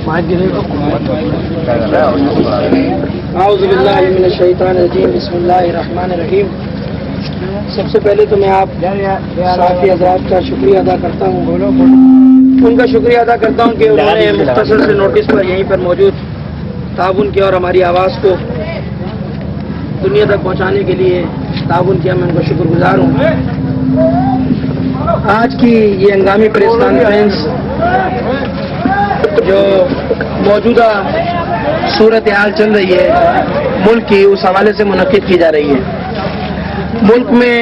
اعوذ باللہ من الشیطان الرجیم بسم اللہ الرحمن الرحیم. سب سے پہلے تو میں آپ صحافی حضرات کا شکریہ ادا کرتا ہوں. ان کا شکریہ ادا کرتا ہوں کہ انہوں نے مختصر سے نوٹس پر یہیں پر موجود تعاون کیا اور ہماری آواز کو دنیا تک پہنچانے کے لیے تعاون کیا. میں ان کا شکر گزار ہوں. آج کی یہ ہنگامی پریس کانفرنس جو موجودہ صورتحال چل رہی ہے ملک کی، اس حوالے سے منعقد کی جا رہی ہے. ملک میں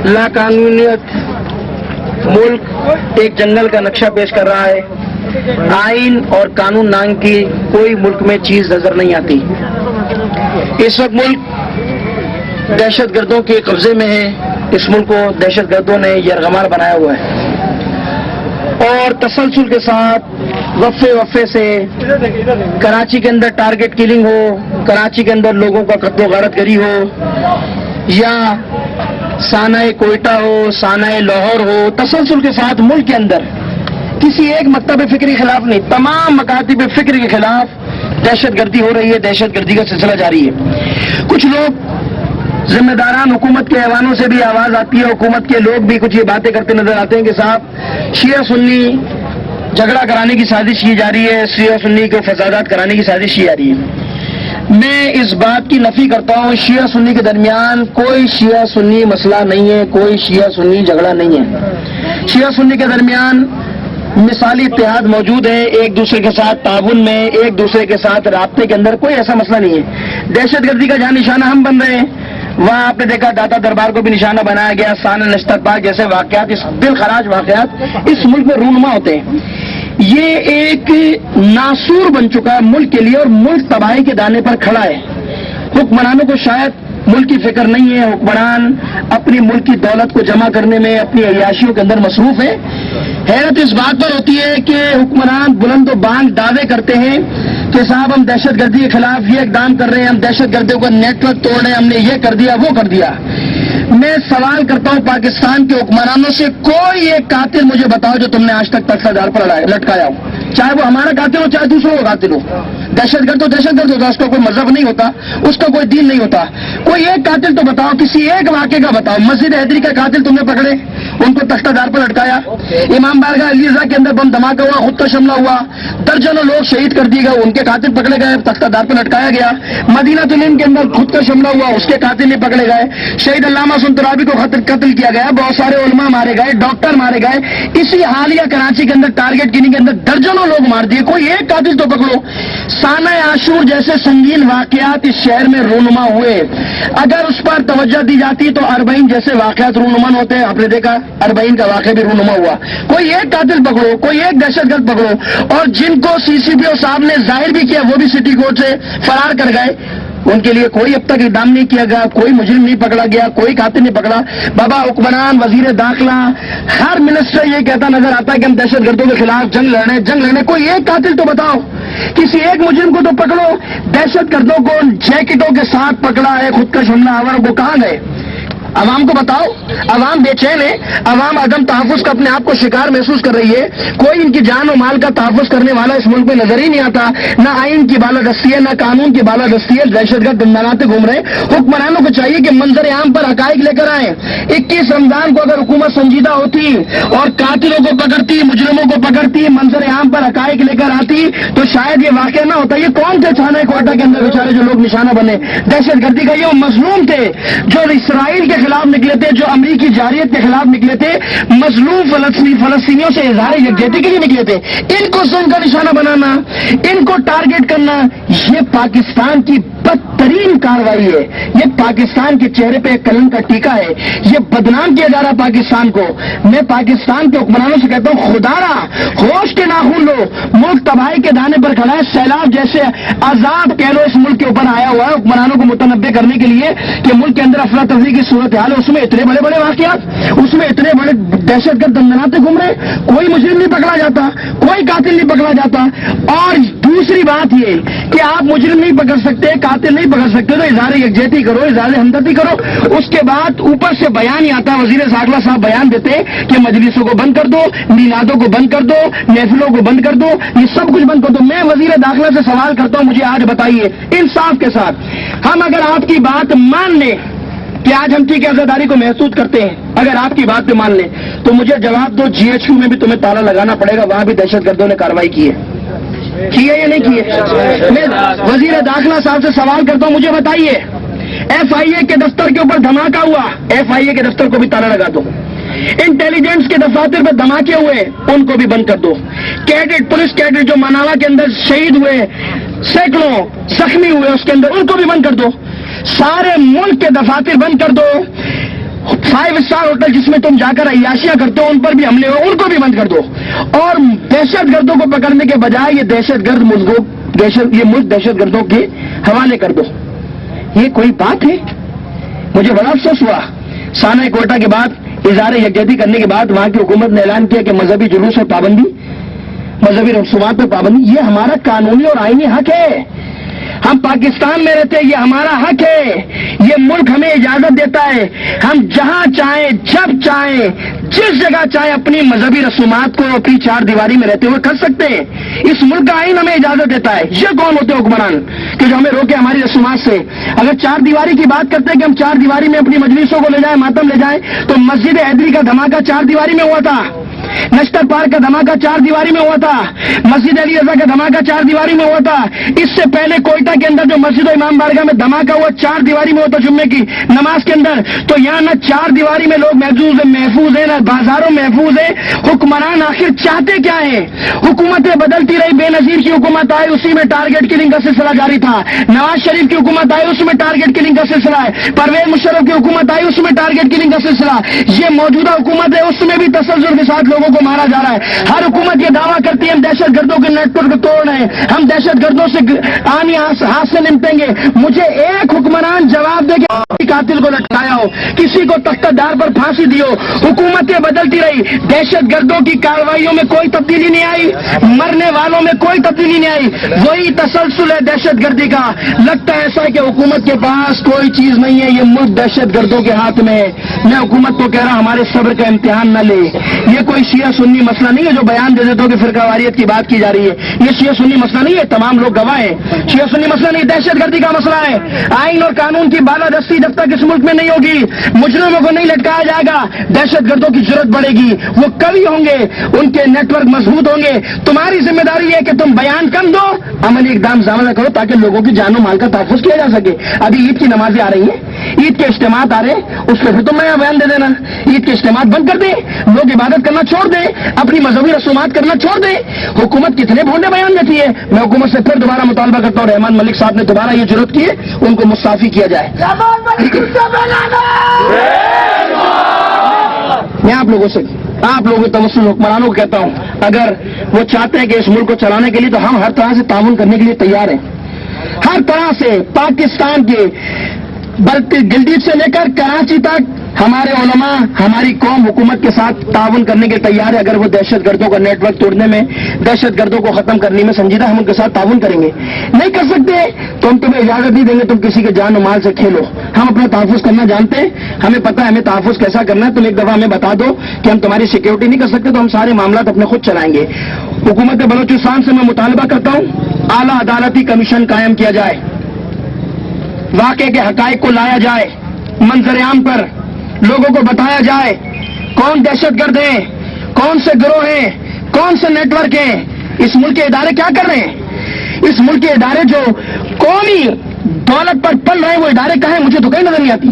لا قانونیت، ملک ایک جنگل کا نقشہ پیش کر رہا ہے. آئین اور قانون نام کی کوئی ملک میں چیز نظر نہیں آتی. اس وقت ملک دہشت گردوں کے قبضے میں ہے. اس ملک کو دہشت گردوں نے یرغمال بنایا ہوا ہے اور تسلسل کے ساتھ وقفے سے کراچی کے اندر ٹارگٹ کلنگ ہو، کراچی کے اندر لوگوں کا قتل و غارت گری ہو، یا سانحہ کوئٹہ ہو، سانحہ لاہور ہو، تسلسل کے ساتھ ملک کے اندر کسی ایک مکتب فکری کے خلاف نہیں، تمام مکاتب فکر کے خلاف دہشت گردی ہو رہی ہے. دہشت گردی کا سلسلہ جاری ہے. کچھ لوگ ذمہ داران حکومت کے ایوانوں سے بھی آواز آتی ہے، حکومت کے لوگ بھی کچھ یہ باتیں کرتے نظر آتے ہیں کہ صاحب شیعہ سنی جھگڑا کرانے کی سازش کی جا رہی ہے، شیعہ سنی کو فسادات کرانے کی سازش کی جا رہی ہے. میں اس بات کی نفی کرتا ہوں. شیعہ سنی کے درمیان کوئی شیعہ سنی مسئلہ نہیں ہے، کوئی شیعہ سنی جھگڑا نہیں ہے. شیعہ سنی کے درمیان مثالی اتحاد موجود ہے، ایک دوسرے کے ساتھ تعاون میں، ایک دوسرے کے ساتھ رابطے کے اندر کوئی ایسا مسئلہ نہیں ہے. دہشت گردی کا جہاں نشانہ ہم بن رہے ہیں، وہاں آپ نے دیکھا داتا دربار کو بھی نشانہ بنایا گیا. سانحہ نشتر پاک جیسے واقعات، اس دل خراش واقعات اس ملک میں رونما ہوتے ہیں. یہ ایک ناسور بن چکا ہے ملک کے لیے اور ملک تباہی کے دانے پر کھڑا ہے. حکمرانوں کو شاید ملک کی فکر نہیں ہے. حکمران اپنی ملک کی دولت کو جمع کرنے میں اپنی عیاشیوں کے اندر مصروف ہے. حیرت اس بات پر ہوتی ہے کہ حکمران بلند و بانگ دعوے کرتے ہیں کہ صاحب ہم دہشت گردی کے خلاف یہ اقدام کر رہے ہیں، ہم دہشت گردیوں کا نیٹ ورک توڑ رہے ہیں، ہم نے یہ کر دیا وہ کر دیا. میں سوال کرتا ہوں پاکستان کے حکمرانوں سے، کوئی ایک قاتل مجھے بتاؤ جو تم نے آج تک تلخدار پر لٹکایا ہو، چاہے وہ ہمارا قاتل ہو چاہے دوسروں کا قاتل ہو. دہشت گرد تو دہشت گرد ہوتا، اس کا کوئی مذہب نہیں ہوتا، اس کا کوئی دین نہیں ہوتا. کوئی ایک قاتل تو بتاؤ، کسی ایک واقعے کا بتاؤ. مسجد حیدری کا قاتل تم نے پکڑے، ان کو تختہ دار پر لٹکایا. امام بارگاہ علیزہ کے اندر بم دھماکہ ہوا، خود کا حملہ ہوا، درجنوں لوگ شہید کر دیے گئے، ان کے قاتل پکڑے گئے، تختہ دار پر لٹکایا گیا. مدینہ تلیم کے اندر خود کا حملہ ہوا، اس کے قاتل نہیں پکڑے گئے. شہید علامہ سنترابی کو قتل کیا گیا، بہت سارے علماء مارے گئے، ڈاکٹر مارے گئے. اسی حالیہ کراچی کے اندر ٹارگٹ کلنگ کے اندر درجنوں لوگ مار دیے. کوئی ایک قاتل تو پکڑو. سانحہ عاشور جیسے سنگین واقعات اس شہر میں رونما ہوئے. اگر اس پر توجہ دی جاتی تو 40 جیسے واقعات رونما ہوتے ہیں. آپ نے دیکھا 40 کا واقعہ بھی رونما ہوا. کوئی ایک قاتل پکڑو، کوئی ایک دہشت گرد پکڑو. اور جن کو سی سی پی او صاحب نے ظاہر بھی کیا وہ بھی سٹی کورٹ سے فرار کر گئے. ان کے لیے کوئی اب تک اقدام نہیں کیا گیا، کوئی مجرم نہیں پکڑا گیا، کوئی قاتل نہیں پکڑا. بابا حکمران، وزیر داخلہ، ہر منسٹر یہ کہتا نظر آتا ہے کہ ہم دہشت گردوں کے خلاف جنگ لڑنے. کوئی ایک قاتل تو بتاؤ، کسی ایک مجرم کو تو پکڑو. دہشت گردوں کو جیکٹوں کے ساتھ پکڑا ہے، خودکش حملہ آوروں کو کہاں گئے؟ عوام کو بتاؤ. عوام بے چین ہے، عوام عدم تحفظ کا اپنے آپ کو شکار محسوس کر رہی ہے. کوئی ان کی جان و مال کا تحفظ کرنے والا اس ملک میں نظر ہی نہیں آتا. نہ آئین کی بالادستی ہے، نہ قانون کی بالادستی ہے. دہشت گرد دنداناتے گھوم رہے. حکمرانوں کو چاہیے کہ منظر عام پر حقائق لے کر آئیں. 21 رمضان کو اگر حکومت سنجیدہ ہوتی اور قاتلوں کو پکڑتی، مجرموں کو پکڑتی، منظر عام پر حقائق لے کر آتی تو شاید یہ واقعہ نہ ہوتا. یہ کون تھے سانحہ کوئٹہ کے اندر بیچارے جو لوگ نشانہ بنے؟ دہشت گردی کا یہ مظلوم تھے جو اسرائیل کے خلاف نکلے تھے، جو امریکی جارحیت کے خلاف نکلے تھے، مظلوم فلسطینیوں سے اظہار یکجہتی کے لیے نکلے تھے. ان کو سن کا نشانہ بنانا، ان کو ٹارگٹ کرنا، یہ پاکستان کی بدترین کارروائی ہے. یہ پاکستان کے چہرے پہ ایک کلنک کا ٹیکہ ہے. یہ بدنام کیا جا رہا پاکستان کو. میں پاکستان کے حکمرانوں سے کہتا ہوں خدا را ہوش کے ناخن لو. ملک تباہی کے دانے پر کھڑا ہے. سیلاب جیسے عذاب کہہ لو اس ملک کے اوپر آیا ہوا ہے حکمرانوں کو متنبع کرنے کے لیے کہ ملک کے اندر افراتفری کی صورتحال ہے. اس میں اتنے بڑے بڑے واقعات، اس میں اتنے بڑے دہشت گرد دندناتے گھوم رہے. کوئی مجرم نہیں پکڑا جاتا، کوئی قاتل نہیں پکڑا جاتا. اور دوسری بات یہ کہ آپ مجرم نہیں پکڑ سکتے، قاتل نہیں پکڑ سکتے، تو اظہار یکجہتی کرو، اظہار ہمدردی کرو. اس کے بعد اوپر سے بیان ہی آتا، وزیر داخلہ صاحب بیان دیتے کہ مجلسوں کو بند کر دو، میلادوں کو بند کر دو، محفلوں کو بند کر دو، یہ سب کچھ بند کر دو. میں وزیر داخلہ سے سوال کرتا ہوں، مجھے آج بتائیے انصاف کے ساتھ، ہم اگر آپ کی بات مان لیں کہ آج ہم ٹھیک عزاداری کو محسوس کرتے ہیں، اگر آپ کی بات پہ مان لیں تو مجھے جواب دو، جی ایچ کیو میں بھی تمہیں تالا لگانا پڑے گا، وہاں بھی دہشت گردوں نے کارروائی کی ہے یا نہیں کی ہے؟ میں وزیر داخلہ صاحب سے سوال کرتا ہوں، مجھے بتائیے ایف آئی اے کے دفتر کے اوپر دھماکہ ہوا، ایف آئی اے کے دفتر کو بھی تالا لگا دو. انٹیلیجنس کے دفاتر پہ دھماکے ہوئے، ان کو بھی بند کر دو. کیڈٹ، پولیس کیڈٹ جو مناوا کے اندر شہید ہوئے، سینکڑوں زخمی ہوئے، اس کے اندر ان کو بھی بند کر دو. سارے ملک کے دفاتر بند کر دو. 5 اسٹار ہوٹل جس میں تم جا کر عیاشیاں کرتے ہو، ان پر بھی حملے ہو، ان کو بھی بند کر دو. اور دہشت گردوں کو پکڑنے کے بجائے یہ دہشت گرد یہ ملک دہشت گردوں کے حوالے کر دو. یہ کوئی بات ہے؟ مجھے بڑا افسوس ہوا. سانحہ کوئٹہ کے بعد اظہار یکجہتی کرنے کے بعد وہاں کی حکومت نے اعلان کیا کہ مذہبی جلوس اور پابندی، مذہبی رسومات پر پابندی، یہ ہمارا قانونی اور آئینی حق ہے. ہم پاکستان میں رہتے ہیں، یہ ہمارا حق ہے، یہ ملک ہمیں اجازت دیتا ہے. ہم جہاں چاہیں، جب چاہیں، جس جگہ چاہیں اپنی مذہبی رسومات کو اپنی 4 دیواری میں رہتے ہوئے کر سکتے ہیں. اس ملک کا آئین ہمیں اجازت دیتا ہے. یہ کون ہوتے حکمران کہ جو ہمیں روکے ہماری رسومات سے؟ اگر 4 دیواری کی بات کرتے ہیں کہ ہم 4 دیواری میں اپنی مجلسوں کو لے جائیں، ماتم لے جائیں، تو مسجد حیدری کا دھماکہ 4 دیواری میں ہوا تھا، نشتر پارک کا دھماکہ 4 دیواری میں ہوا تھا، مسجد علی رضا کا دھماکہ 4 دیواری میں ہوا تھا. اس سے پہلے کوئٹہ کے اندر جو مسجد و امام بارگاہ میں دھماکہ ہوا 4 دیواری میں ہوتا جمعے کی نماز کے اندر. تو یہاں نہ 4 دیواری میں لوگ محفوظ ہیں، نہ بازاروں محفوظ ہیں. حکمران آخر چاہتے کیا ہیں؟ حکومتیں بدلتی رہی، بے نظیر کی حکومت آئی، اسی میں ٹارگٹ کلنگ کا سلسلہ جاری تھا. نواز شریف کی حکومت آئی، اس میں ٹارگٹ کلنگ کا سلسلہ ہے. پرویز مشرف کی حکومت آئی، اس میں ٹارگٹ کلنگ کا سلسلہ. یہ موجودہ حکومت ہے، اس میں بھی تسلسل کے ساتھ لوگوں کو مارا جا رہا ہے. ہر حکومت یہ دعویٰ کرتی ہے ہم دہشت گردوں کے نیٹ ورک توڑ رہے ہیں، ہم دہشت گردوں سے آنی ہاتھ سے نمٹیں گے. مجھے ایک حکمران جواب دے کہ قاتل کو لٹکایا ہو، کسی کو تختہ دار پر پھانسی دی ہو. حکومتیں بدلتی رہی، دہشت گردوں کی کارروائیوں میں کوئی تبدیلی نہیں آئی، مرنے والوں میں کوئی تبدیلی نہیں آئی. وہی تسلسل ہے دہشت گردی کا. لگتا ہے ایسا ہے کہ حکومت کے پاس کوئی چیز نہیں ہے، یہ ملک دہشت گردوں کے ہاتھ میں ہے. میں حکومت کو کہہ رہا ہمارے صبر کا امتحان نہ لے. یہ کوئی شیعہ سنی مسئلہ نہیں ہے جو بیان دے دیتے ہو کہ فرقہ واریت کی بات کی جا رہی ہے. یہ شیعہ سنی مسئلہ نہیں ہے، تمام لوگ گواہ ہیں. شیعہ سنی مسئلہ نہیں، دہشت گردی کا مسئلہ ہے. آئین اور قانون کی بالادستی جب تک اس ملک میں نہیں ہوگی، مجرموں کو نہیں لٹکایا جائے گا، دہشت گردوں کی ضرورت بڑھے گی. وہ قوی ہوں گے، ان کے نیٹ ورک مضبوط ہوں گے. تمہاری ذمہ داری ہے کہ تم بیان کم دو، عملی اقدام زیادہ کرو تاکہ لوگوں کی جان و مال کا تحفظ کیا جا سکے. ابھی عید کی نمازیں آ رہی ہیں، عید کے اجتماعات آ رہے ہیں، اس پہ پھر تم میں بیان دے دینا. عید کے اجتماعات بند کر دیں، لوگ عبادت کرنا چھوڑ دیں، اپنی مذہبی رسومات کرنا چھوڑ دیں. حکومت کتنے بھونڈے بیان دیتی ہے. میں حکومت سے پھر دوبارہ مطالبہ کرتا ہوں، رحمان ملک صاحب نے دوبارہ یہ ضرورت کی ہے، ان کو مستعفی کیا جائے. میں آپ لوگوں توسل حکمرانوں کو کہتا ہوں، اگر وہ چاہتے ہیں کہ اس ملک کو چلانے کے لیے تو ہم ہر طرح سے تعاون کرنے کے لیے تیار ہیں. ہر طرح سے پاکستان کے گلگت سے لے کر کراچی تک ہمارے علماء، ہماری قوم حکومت کے ساتھ تعاون کرنے کے تیار ہے. اگر وہ دہشت گردوں کا نیٹ ورک توڑنے میں، دہشت گردوں کو ختم کرنے میں سنجیدہ، ہم ان کے ساتھ تعاون کریں گے. نہیں کر سکتے تو ہم تمہیں اجازت نہیں دیں گے تم کسی کے جان و مال سے کھیلو. ہم اپنا تحفظ کرنا جانتے ہیں، ہمیں پتہ ہے ہمیں تحفظ کیسا کرنا ہے. تم ایک دفعہ ہمیں بتا دو کہ ہم تمہاری سیکیورٹی نہیں کر سکتے تو ہم سارے معاملات اپنے خود چلائیں گے. حکومت بلوچستان سے میں مطالبہ کرتا ہوں اعلیٰ عدالتی کمیشن قائم کیا جائے، واقعے کے حقائق کو لایا جائے، منظر عام پر لوگوں کو بتایا جائے کون دہشت گرد ہیں، کون سے گروہ ہیں، کون سے نیٹ ورک ہیں. اس ملک کے ادارے کیا کر رہے ہیں؟ اس ملک کے ادارے جو قومی دولت پر پل رہے ہیں وہ ادارے کہاں ہیں؟ مجھے تو کہیں نظر نہیں آتی،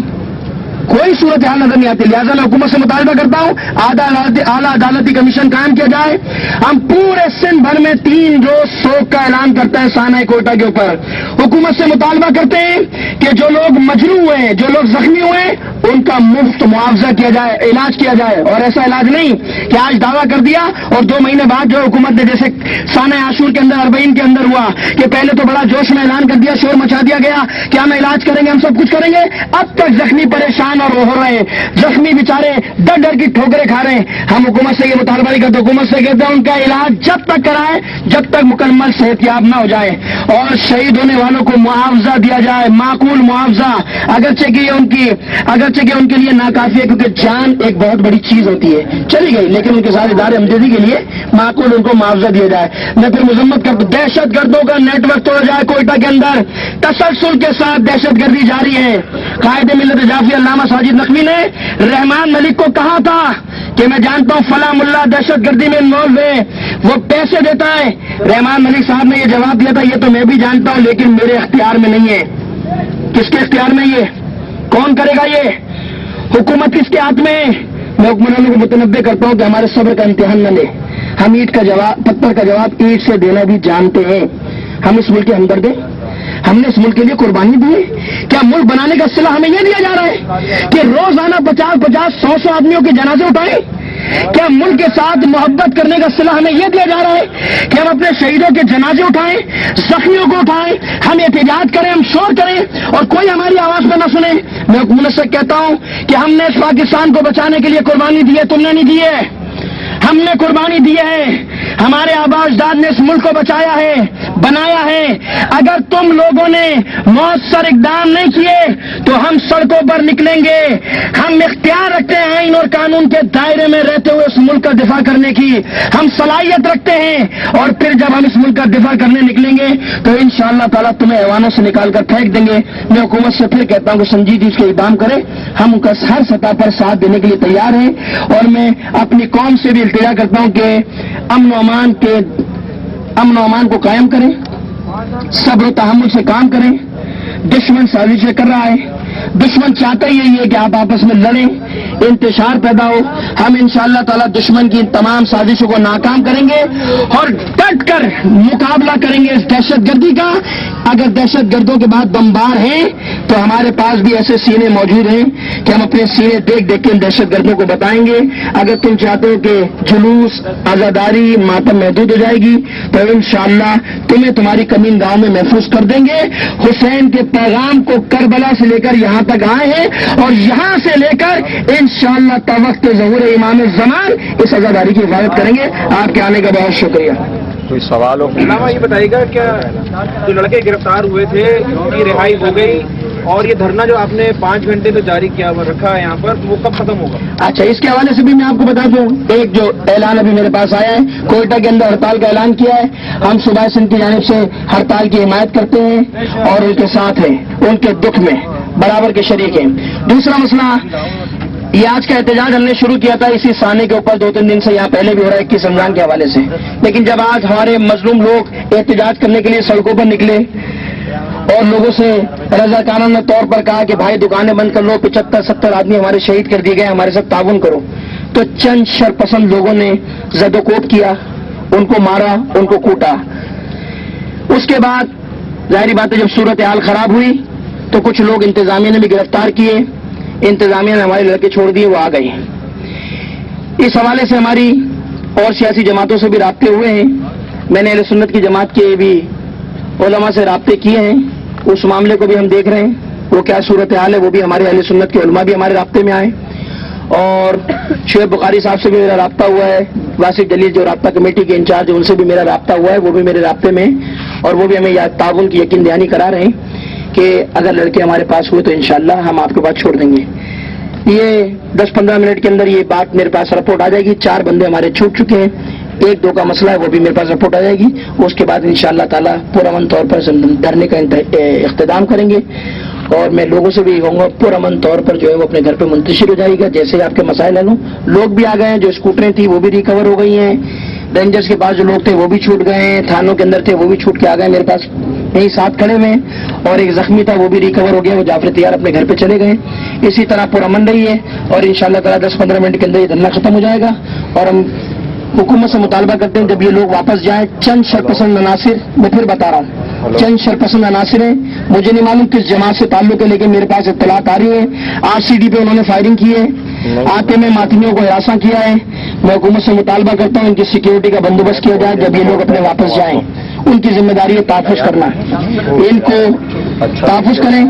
کوئی صورتحال نظر نہیں آتی. لہٰذا میں حکومت سے مطالبہ کرتا ہوں اعلیٰ عدالتی کمیشن قائم کیا جائے. ہم پورے سندھ بھر میں 3 روز سوگ کا اعلان کرتے ہیں سانحہ کوئٹہ کے اوپر. حکومت سے مطالبہ کرتے ہیں کہ جو لوگ مجروح ہوئے, جو لوگ زخمی ہوئے, ان کا مفت معاوضہ کیا جائے, علاج کیا جائے. اور ایسا علاج نہیں کہ آج دعویٰ کر دیا اور 2 مہینے بعد جو حکومت نے, جیسے سانہ عاشور کے اندر 40 کے اندر ہوا کہ پہلے تو بڑا جوش میں اعلان کر دیا, شور مچا دیا گیا کہ ہم علاج کریں گے, ہم سب کچھ کریں گے. اب تک زخمی پریشان اور ہو رہے ہیں, زخمی بیچارے ڈر ڈر کی ٹھوکریں کھا رہے ہیں. ہم حکومت سے یہ مطالبہ نہیں کرتے, حکومت سے کہتے ہیں ان کا علاج جب تک کرائے جب تک مکمل صحت یاب نہ ہو جائے, اور شہید ہونے والوں کو معاوضہ دیا جائے, معقول معاوضہ. اگرچہ کہ ان کے لیے ناکافی ہے, کیونکہ جان ایک بہت بڑی چیز ہوتی ہے, چلی گئی, لیکن ان کے سارے ادارے ہمدردی کے لیے معقول ان کو معاوضہ دیا جائے. میں پھر مذمت کرتا ہوں, دہشت گردوں کا نیٹ ورک توڑا جائے. کوئٹہ کے اندر تسلسل کے ساتھ دہشت گردی جاری ہے. قائد ملت جعفری علامہ ساجد نقوی نے رحمان ملک کو کہا تھا کہ میں جانتا ہوں فلاں ملا دہشت گردی میں انوالو ہے, وہ پیسے دیتا ہے. رحمان ملک صاحب نے یہ جواب دیا تھا, یہ تو میں بھی جانتا ہوں لیکن میرے اختیار میں نہیں ہے. کس کے اختیار میں؟ یہ کون کرے گا؟ یہ حکومت کس کے ہاتھ میں ہے؟ میں حکمرانوں کو متنبہ کرتا ہوں کہ ہمارے صبر کا امتحان نہ لے. ہم پتھر کا جواب اینٹ سے دینا بھی جانتے ہیں. ہم اس ملک کے ہمدرد ہیں, ہم نے اس ملک کے لیے قربانی دی ہے. کیا ملک بنانے کا صلہ ہمیں یہ دیا جا رہا ہے کہ روزانہ 50-50 100 آدمیوں کے جنازے اٹھائیں؟ کیا ملک کے ساتھ محبت کرنے کا صلہ ہمیں یہ دیا جا رہا ہے کہ ہم اپنے شہیدوں کے جنازے اٹھائیں, زخمیوں کو اٹھائیں, ہم احتجاج کریں, ہم شور کریں اور کوئی ہماری آواز پہ نہ سنے؟ میں حکومت سے کہتا ہوں کہ ہم نے اس پاکستان کو بچانے کے لیے قربانی دی ہے, تم نے نہیں دی ہے, ہم نے قربانی دی ہے. ہمارے آبا اجداد نے اس ملک کو بچایا ہے, بنایا ہے. اگر تم لوگوں نے مؤثر اقدام نہیں کیے تو ہم سڑکوں پر نکلیں گے. ہم اختیار رکھتے ہیں آئین اور قانون کے دائرے میں رہتے ہوئے اس ملک کا دفاع کرنے کی, ہم صلاحیت رکھتے ہیں. اور پھر جب ہم اس ملک کا دفاع کرنے نکلیں گے تو انشاءاللہ تعالیٰ تمہیں ایوانوں سے نکال کر پھینک دیں گے. میں حکومت سے پھر کہتا ہوں کہ سنجیدگی سے اقدام کرے. ہم ان کا ہر سطح پر ساتھ دینے کے لیے تیار ہیں, اور میں اپنی قوم سے بھی التجا کرتا ہوں کہ امن و امان کو قائم کریں, صبر و تحمل سے کام کریں. دشمن سازشیں کر رہا ہے, دشمن چاہتا ہی یہی ہے کہ آپ آپس میں لڑیں, انتشار پیدا ہو. ہم انشاءاللہ تعالیٰ دشمن کی تمام سازشوں کو ناکام کریں گے اور ڈٹ کر مقابلہ کریں گے اس دہشت گردی کا. اگر دہشت گردوں کے بعد بمبار ہیں تو ہمارے پاس بھی ایسے سینے موجود ہیں کہ ہم اپنے سینے دیکھ دیکھ کے ان دہشت گردوں کو بتائیں گے. اگر تم چاہتے ہو کہ جلوس, آزاداری, ماتم محدود ہو جائے گی تو انشاءاللہ تمہیں تمہاری کمین گاؤں میں محفوظ کر دیں گے. حسین کے پیغام کو کربلا سے لے کر یہاں تک آئے ہیں, اور یہاں سے لے کر انشاءاللہ تا وقت ظہور امام الزمان اس آزاداری کی حفاظت کریں گے. آپ کے آنے کا بہت شکریہ. کوئی سوال ہو؟ علامہ یہ بتائیے گا, کیا جو لڑکے گرفتار ہوئے تھے ان کی رہائی ہو گئی, اور یہ دھرنا جو آپ نے 5 گھنٹے تو جاری کیا رکھا ہے یہاں پر, وہ کب ختم ہوگا؟ اچھا, اس کے حوالے سے بھی میں آپ کو بتا دوں, ایک جو اعلان ابھی میرے پاس آیا ہے, کوئٹہ کے اندر ہڑتال کا اعلان کیا ہے. ہم صوبہ سندھ کی جانب سے ہڑتال کی حمایت کرتے ہیں اور ان کے ساتھ ہیں, ان کے دکھ میں برابر کے شریک ہیں. دوسرا مسئلہ, یہ آج کا احتجاج ہم نے شروع کیا تھا اسی سانے کے اوپر 2-3 دن سے, یہاں پہلے بھی ہو رہا ہے 21 رمضان کے حوالے سے. لیکن جب آج ہمارے مظلوم لوگ احتجاج کرنے کے لیے سڑکوں پر نکلے اور لوگوں سے رضاکارانہ طور پر کہا کہ بھائی دکانیں بند کر لو, 75-70 آدمی ہمارے شہید کر دیے گئے, ہمارے ساتھ تعاون کرو, تو چند شرپسند لوگوں نے زد و کوب کیا, ان کو مارا, ان کو کوٹا. اس کے بعد ظاہری بات ہے جب صورتحال خراب ہوئی تو کچھ لوگ انتظامیہ نے بھی گرفتار کیے, انتظامیہ نے ہمارے لڑکے چھوڑ دیے, وہ آ گئے. اس حوالے سے ہماری اور سیاسی جماعتوں سے بھی رابطے ہوئے ہیں. میں نے اہل سنت کی جماعت کے بھی علماء سے رابطے کیے ہیں, اس معاملے کو بھی ہم دیکھ رہے ہیں وہ کیا صورتحال ہے. وہ بھی ہمارے اہل سنت کے علماء بھی ہمارے رابطے میں آئے, اور شعیب بخاری صاحب سے بھی میرا رابطہ ہوا ہے. واسف جلیل جو رابطہ کمیٹی کے انچارج ہیں ان سے بھی میرا رابطہ ہوا ہے, وہ بھی میرے رابطے میں, اور وہ بھی ہمیں تعاون کی یقین دہانی کرا رہے ہیں کہ اگر لڑکے ہمارے پاس ہوئے تو انشاءاللہ ہم آپ کے پاس چھوڑ دیں گے. یہ 10-15 منٹ کے اندر یہ بات میرے پاس رپورٹ آ جائے گی. 4 بندے ہمارے چھوٹ چکے ہیں, 1-2 کا مسئلہ ہے, وہ بھی میرے پاس رپورٹ آ جائے گی. اس کے بعد انشاءاللہ تعالیٰ پرامن طور پر دھرنے کا اختتام کریں گے, اور میں لوگوں سے بھی کہوں گا پرامن طور پر جو ہے وہ اپنے گھر پہ منتشر ہو جائے گا. جیسے آپ کے مسائل ہیں, لوگ بھی آ گئے ہیں, جو اسکوٹریں تھیں وہ بھی ریکور ہو گئی ہیں, رینجرز کے پاس جو لوگ تھے وہ بھی چھوٹ گئے ہیں, تھانوں کے اندر تھے وہ بھی چھوٹ کے آ گئے میرے پاس, یہی ساتھ کھڑے ہوئے, اور ایک زخمی تھا وہ بھی ریکور ہو گیا, وہ جعفر تیار اپنے گھر پہ چلے گئے. اسی طرح پرامن رہی ہے, اور انشاءاللہ تعالیٰ 10-15 منٹ کے اندر یہ دھرنا ختم ہو جائے گا. اور ہم حکومت سے مطالبہ کرتے ہیں جب یہ لوگ واپس جائیں, چند شرپسند عناصر, میں پھر بتا رہا ہوں, چند شرپسند عناصر ہیں، مجھے نہیں معلوم کس جماعت سے تعلق ہے، لیکن میرے پاس اطلاعات آ رہی ہے RCD پہ انہوں نے فائرنگ کی ہے، آتے میں ماتمیوں کو ہراساں کیا ہے۔ میں حکومت سے مطالبہ کرتا ہوں ان کی سیکیورٹی کا بندوبست کیا جائے، جب یہ لوگ اپنے واپس جائیں ان کی ذمہ داری ہے تحفظ کرنا، ان کو تحفظ کریں،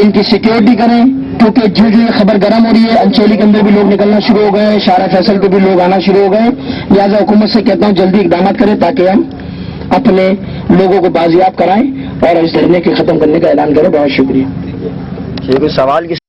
ان کی سیکیورٹی کریں، کیونکہ جو یہ خبر گرم ہو رہی ہے، انچولی کے اندر بھی لوگ نکلنا شروع ہو گئے، شارع فیصل پہ بھی لوگ آنا شروع ہو گئے، لہٰذا حکومت سے کہتا ہوں جلدی اقدامات کریں تاکہ ہم اپنے لوگوں کو بازیاب کرائیں اور اس دھرنے کے ختم کرنے کا اعلان کریں۔ بہت شکریہ۔ کوئی سوال کسی